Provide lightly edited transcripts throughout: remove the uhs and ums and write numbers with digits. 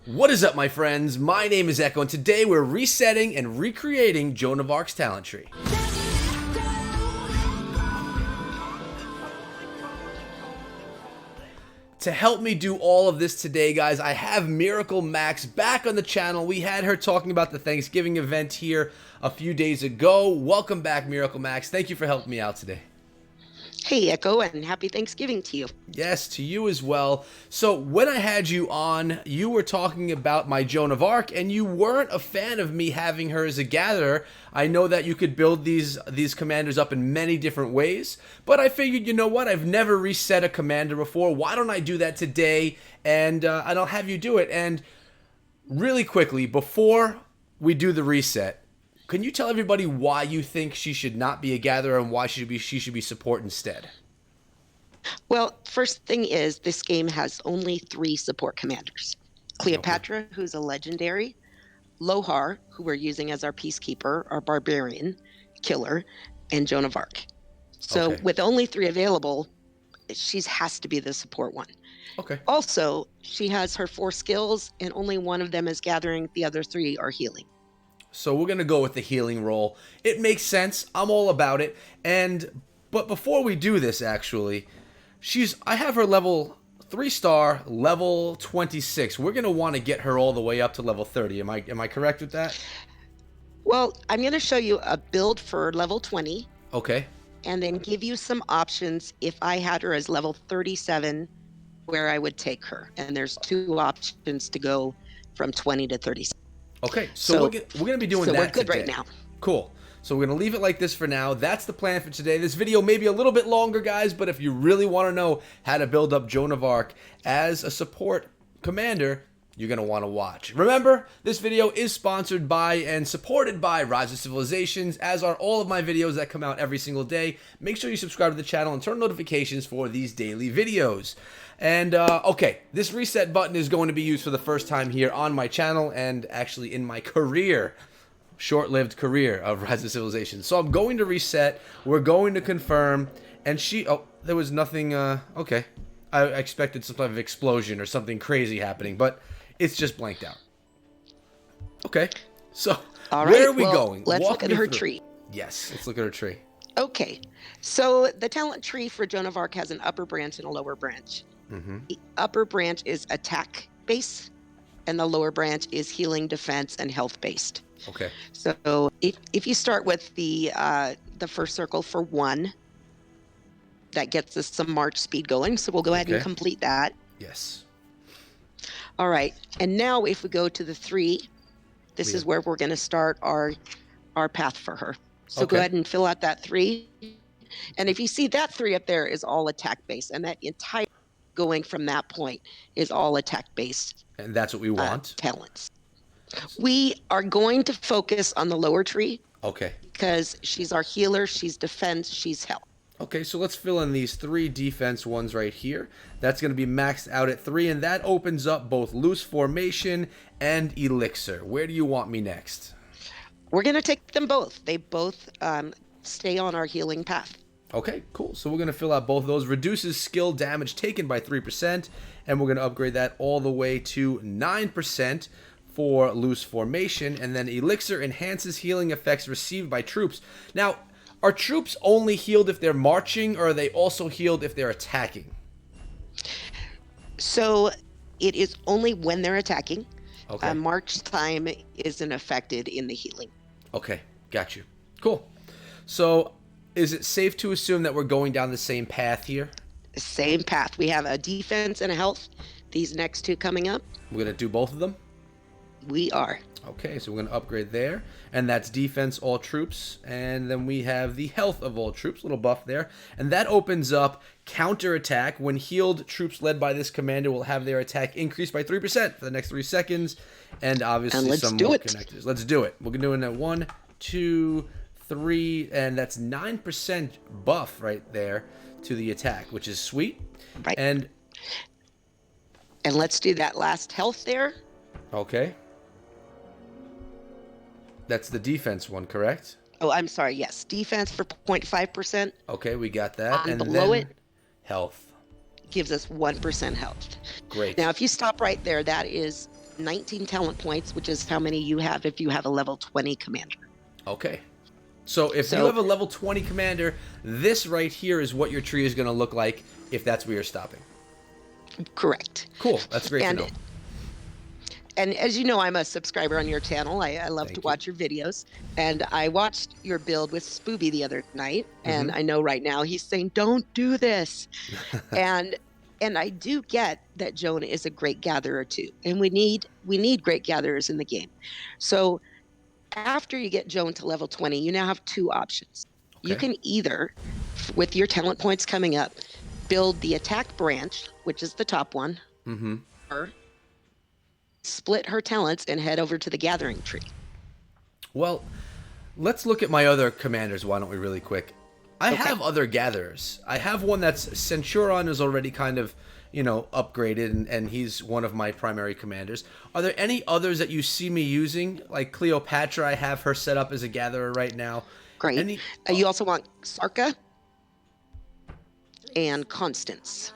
What is up, my friends? My name is Echo, and today we're resetting and recreating Joan of Arc's talent tree. To help me do all of this today, guys, I have Miracle Max back on the channel. We had her talking about the Thanksgiving event here a few days ago. Welcome back, Miracle Max. Thank you for helping me out today. Hey, Echo, and happy Thanksgiving to you. Yes, to you as well. So when I had you on, you were talking about my Joan of Arc, and you weren't a fan of me having her as a gatherer. I know that you could build these commanders up in many different ways, but I figured, you know what? I've never reset a commander before. Why don't I do that today? And I'll have you do it. And really quickly, before we do the reset, can you tell everybody why you think she should not be a gatherer and why she should be support instead? Well, first thing is this game has only 3 support commanders. Cleopatra, who's a legendary, Lohar, who we're using as our peacekeeper, our barbarian killer, and Joan of Arc. So with only 3 available, she has to be the support one. Okay. Also, she has her 4 skills, and only one of them is gathering. The other 3 are healing. So we're going to go with the healing role. It makes sense. I'm all about it. But before we do this, actually, I have her level 3-star, level 26. We're going to want to get her all the way up to level 30. Am I correct with that? Well, I'm going to show you a build for level 20. Okay. And then give you some options if I had her as level 37, where I would take her. And there's 2 options to go from 20 to 37. Okay, so we're going to be doing that we're good today. right now. Cool. So we're going to leave it like this for now. That's the plan for today. This video may be a little bit longer, guys, but if you really want to know how to build up Joan of Arc as a support commander, you're going to want to watch. Remember, this video is sponsored by and supported by Rise of Civilizations, as are all of my videos that come out every single day. Make sure you subscribe to the channel and turn notifications for these daily videos. And, okay, this reset button is going to be used for the first time here on my channel and actually in my career, short-lived career of Rise of Civilizations. So I'm going to reset, we're going to confirm, and there was nothing, okay. I expected some type of explosion or something crazy happening, but it's just blanked out. Okay, so where are we going? Let's look at her tree. Yes, let's look at her tree. Okay, so the talent tree for Joan of Arc has an upper branch and a lower branch. The upper branch is attack base, and the lower branch is healing, defense, and health based. Okay. So if you start with the first circle for 1, that gets us some march speed going. So we'll go ahead and complete that. Yes. All right, and now if we go to the 3, this is where we're going to start our path for her. So go ahead and fill out that 3. And if you see that 3 up there is all attack based, and that entire going from that point is all attack based. And that's what we want? Talents. We are going to focus on the lower tree. Okay. Because she's our healer, she's defense, she's health. Okay, so let's fill in these 3 defense ones right here. That's going to be maxed out at 3, and that opens up both loose formation and elixir. Where do you want me next? We're going to take them both. They both stay on our healing path. Okay, cool. So we're going to fill out both of those. Reduces skill damage taken by 3%, and we're going to upgrade that all the way to 9% for loose formation, and then elixir enhances healing effects received by troops. Now, are troops only healed if they're marching, or are they also healed if they're attacking? So it is only when they're attacking. Okay. March time isn't affected in the healing. Okay, got you. Cool. So is it safe to assume that we're going down the same path here? Same path. We have a defense and a health. These next 2 coming up. We're going to do both of them? We are. Okay, so we're going to upgrade there. And that's defense, all troops. And then we have the health of all troops, little buff there. And that opens up counterattack. When healed, troops led by this commander will have their attack increased by 3% for the next 3 seconds. And obviously some more connectors. Let's do it. We're doing that 1, 2, 3, and that's 9% buff right there to the attack, which is sweet. Right. And let's do that last health there. Okay. That's the defense one, correct? Oh, I'm sorry. Yes, defense for 0.5%. Okay, we got that. And below then it, health gives us 1% health. Great. Now, if you stop right there, that is 19 talent points, which is how many you have if you have a level 20 commander. Okay. So if you So- have a level 20 commander, this right here is what your tree is going to look like if that's where you're stopping. Correct. Cool. That's great And to know. And as you know, I'm a subscriber on your channel. I love Thank to you. watch your videos. And I watched your build with Spooby the other night. And Mm-hmm. I know right now he's saying, don't do this. and I do get that Joan is a great gatherer too. And we need great gatherers in the game. So after you get Joan to level 20, you now have two options. You Okay. can either, with your talent points coming up, build the attack branch, which is the top one, Mm-hmm. or split her talents and head over to the gathering tree. Well, let's look at my other commanders, why don't we, really quick. I Okay. have other gatherers. I have one that's Centurion is already kind of, upgraded, and he's one of my primary commanders. Are there any others that you see me using? Like Cleopatra, I have her set up as a gatherer right now. Great. Any... You also want Sarka and Constance.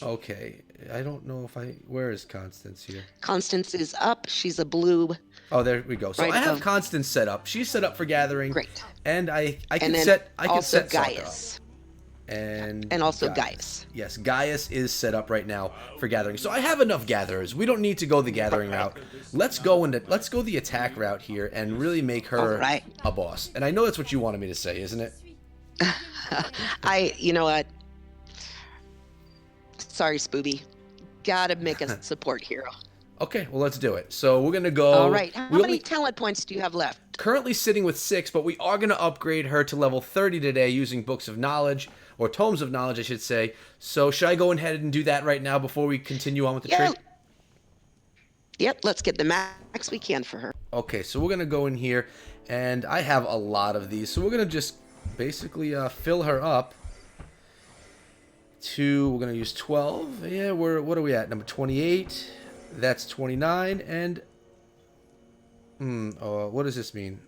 Okay. I don't know if where is Constance here? Constance is up. She's a blue. Oh, there we go. So Right I have above. Constance set up. She's set up for gathering. Great. And I can And then set also Sarka up. Gaius. And also Gaius. Yes, Gaius is set up right now for gathering. So I have enough gatherers. We don't need to go the gathering route. Let's go the attack route here and really make her All right. a boss. And I know that's what you wanted me to say, isn't it? You know what? Sorry, Spooby. Gotta make a support hero. Okay, well, let's do it. So we're gonna go. All right. How we many only- talent points do you have left? Currently sitting with 6, but we are going to upgrade her to level 30 today using Books of Knowledge, or Tomes of Knowledge, I should say. So should I go ahead and do that right now before we continue on with the tree? Yep, let's get the max we can for her. Okay, so we're going to go in here, and I have a lot of these. So we're going to just basically fill her up to, we're going to use 12. Yeah, what are we at? Number 28. That's 29, and... what does this mean?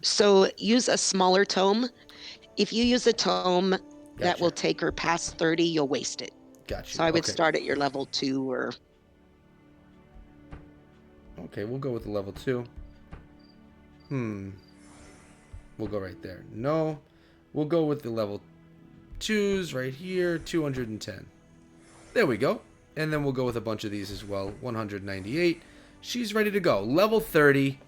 So use a smaller tome. If you use a tome that Gotcha. will take her past 30, you'll waste it. Gotcha. So I would Okay. start at your level 2 or... Okay, we'll go with the level 2. We'll go right there. No. We'll go with the level 2s right here, 210. There we go. And then we'll go with a bunch of these as well. 198. She's ready to go. Level 30.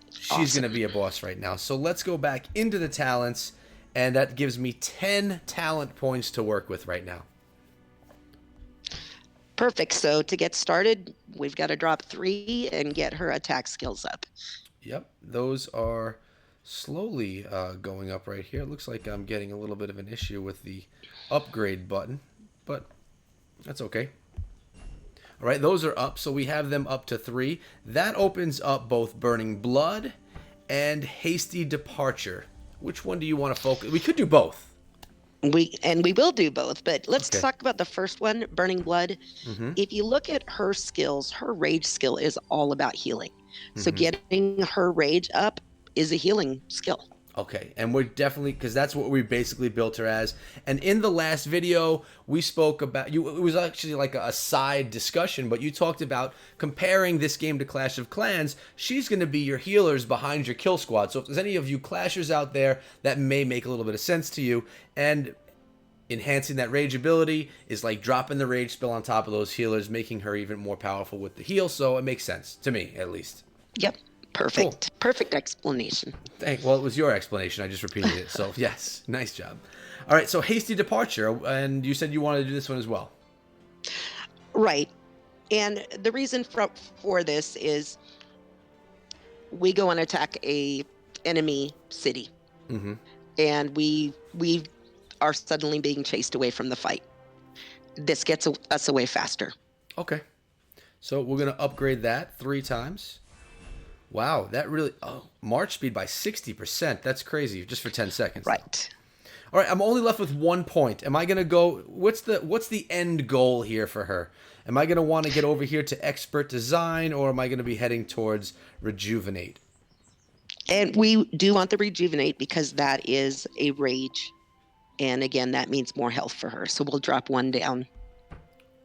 She's Awesome. going to be a boss right now. So let's go back into the talents, and that gives me 10 talent points to work with right now. Perfect. So to get started, we've got to drop 3 and get her attack skills up. Yep, those are slowly going up right here. It looks like I'm getting a little bit of an issue with the upgrade button, but that's okay. All right, those are up, so we have them up to 3. That opens up both Burning Blood and Hasty Departure. Which one do you want to focus? We could do both. We will do both, but let's Okay. talk about the first one, Burning Blood. Mm-hmm. If you look at her skills, her rage skill is all about healing. So Mhm. getting her rage up is a healing skill. Okay, and we're definitely, because that's what we basically built her as. And in the last video, we spoke about, it was actually like a side discussion, but you talked about comparing this game to Clash of Clans. She's going to be your healers behind your kill squad. So if there's any of you Clashers out there, that may make a little bit of sense to you. And enhancing that rage ability is like dropping the rage spell on top of those healers, making her even more powerful with the heal. So it makes sense, to me at least. Yep. Perfect. Perfect explanation. Well, it was your explanation. I just repeated it. So, yes. Nice job. All right. So, Hasty Departure. And you said you wanted to do this one as well. Right. And the reason for this is we go and attack a enemy city. Mm-hmm. And we are suddenly being chased away from the fight. This gets us away faster. Okay. So, we're going to upgrade that 3 times. Wow. That really... Oh, March speed by 60%. That's crazy. Just for 10 seconds. Right. All right. I'm only left with 1 point. Am I going to go... What's the end goal here for her? Am I going to want to get over here to Expert Design, or am I going to be heading towards Rejuvenate? And we do want the Rejuvenate because that is a rage. And again, that means more health for her. So we'll drop 1 down.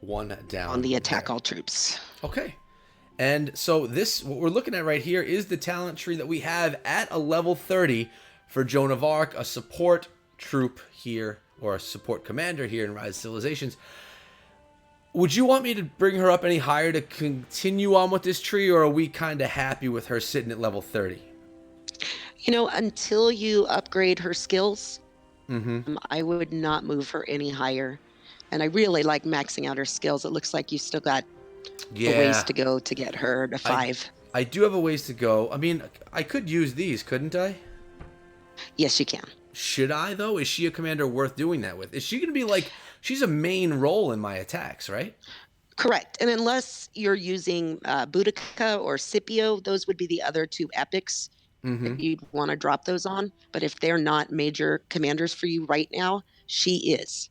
1 down. On the attack there. all troops. Okay. And so this, what we're looking at right here is the talent tree that we have at a level 30 for Joan of Arc, a support troop here, or a support commander here in Rise of Civilizations. Would you want me to bring her up any higher to continue on with this tree, or are we kind of happy with her sitting at level 30? You know, until you upgrade her skills, I would not move her any higher. And I really like maxing out her skills. It looks like you still got a ways to go to get her to 5. I do have a ways to go. I mean, I could use these, couldn't I? Yes, you can. Should I, though? Is she a commander worth doing that with? Is she going to be like, she's a main role in my attacks, right? Correct. And unless you're using Boudica or Scipio, those would be the other 2 epics that you'd want to drop those on. But if they're not major commanders for you right now, she is.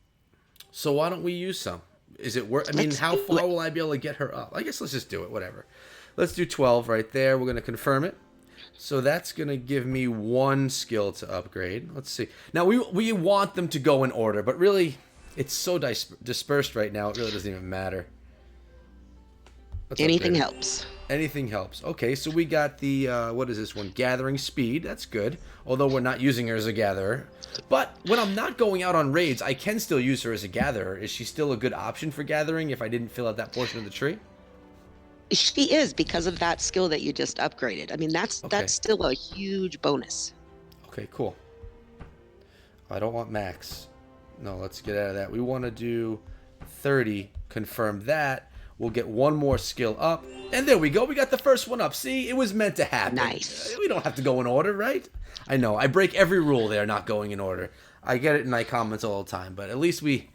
So why don't we use some? Is it worth? I mean, how far will I be able to get her up? I guess let's just do it. Whatever. Let's do 12 right there. We're going to confirm it. So that's going to give me 1 skill to upgrade. Let's see. Now, we want them to go in order, but really, it's so dispersed right now, it really doesn't even matter. Anything helps. Anything helps. Okay, so we got the, what is this one? Gathering speed. That's good. Although we're not using her as a gatherer. But when I'm not going out on raids, I can still use her as a gatherer. Is she still a good option for gathering if I didn't fill out that portion of the tree? She is, because of that skill that you just upgraded. I mean, that's still a huge bonus. Okay, cool. I don't want max. No, let's get out of that. We want to do 30. Confirm that. We'll get 1 more skill up. And there we go. We got the first one up. See, it was meant to happen. Nice. We don't have to go in order, right? I know. I break every rule there, not going in order. I get it in my comments all the time, but at least we're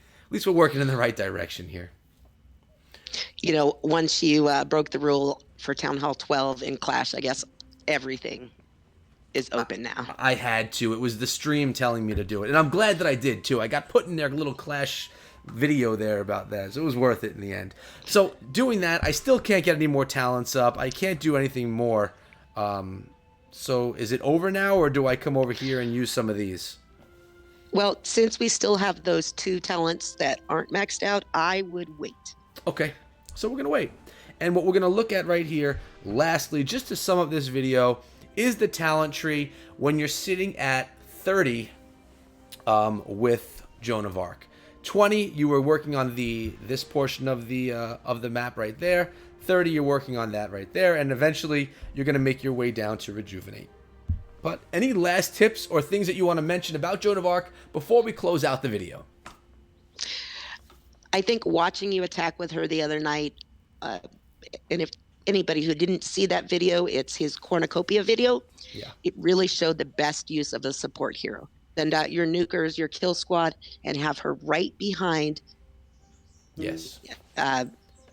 working in the right direction here. You know, once you broke the rule for Town Hall 12 in Clash, I guess everything is open now. I had to. It was the stream telling me to do it. And I'm glad that I did, too. I got put in their little Clash video there about that, so it was worth it in the end. So doing that, I still can't get any more talents up. I can't do anything more. So is it over now, or do I come over here and use some of these? Well, since we still have those 2 talents that aren't maxed out, I would wait. Okay, so we're going to wait. And what we're going to look at right here, lastly, just to sum up this video, is the talent tree when you're sitting at 30 with Joan of Arc. 20, you were working on this portion of the map right there. 30, you're working on that right there. And eventually, you're going to make your way down to Rejuvenate. But any last tips or things that you want to mention about Joan of Arc before we close out the video? I think watching you attack with her the other night, and if anybody who didn't see that video, it's his cornucopia video. Yeah. It really showed the best use of a support hero. Send out your nukers, your kill squad, and have her right behind. Yes.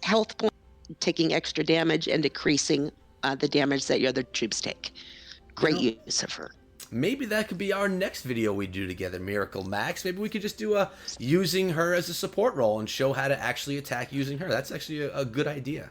Health point, taking extra damage and decreasing the damage that your other troops take. Great use of her. Maybe that could be our next video we do together, Miracle Max. Maybe we could just do using her as a support role and show how to actually attack using her. That's actually a good idea.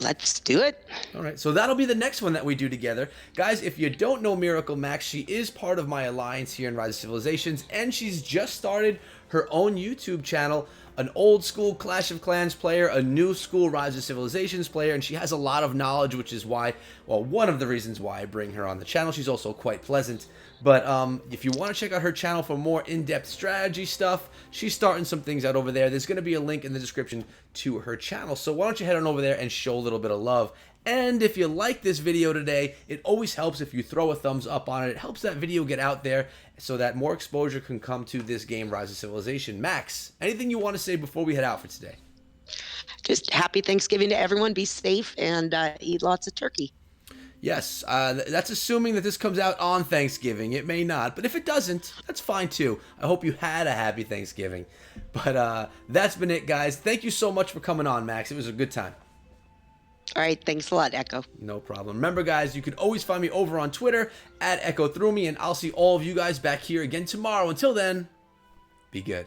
Let's do it. All right, so that'll be the next one that we do together. Guys, if you don't know Miracle Max, she is part of my alliance here in Rise of Civilizations, and she's just started her own YouTube channel, an old school Clash of Clans player, a new school Rise of Civilizations player, and she has a lot of knowledge, which is why, well, one of the reasons why I bring her on the channel. She's also quite pleasant. But if you want to check out her channel for more in-depth strategy stuff, she's starting some things out over there. There's going to be a link in the description to her channel. So why don't you head on over there and show a little bit of love. And if you like this video today, it always helps if you throw a thumbs up on it. It helps that video get out there so that more exposure can come to this game, Rise of Civilization. Max, anything you want to say before we head out for today? Just happy Thanksgiving to everyone. Be safe and eat lots of turkey. Yes, that's assuming that this comes out on Thanksgiving. It may not, but if it doesn't, that's fine too. I hope you had a happy Thanksgiving. But that's been it, guys. Thank you so much for coming on, Max. It was a good time. All right, thanks a lot, Echo. No problem. Remember, guys, you can always find me over on Twitter at EchoThroughMe, and I'll see all of you guys back here again tomorrow. Until then, be good.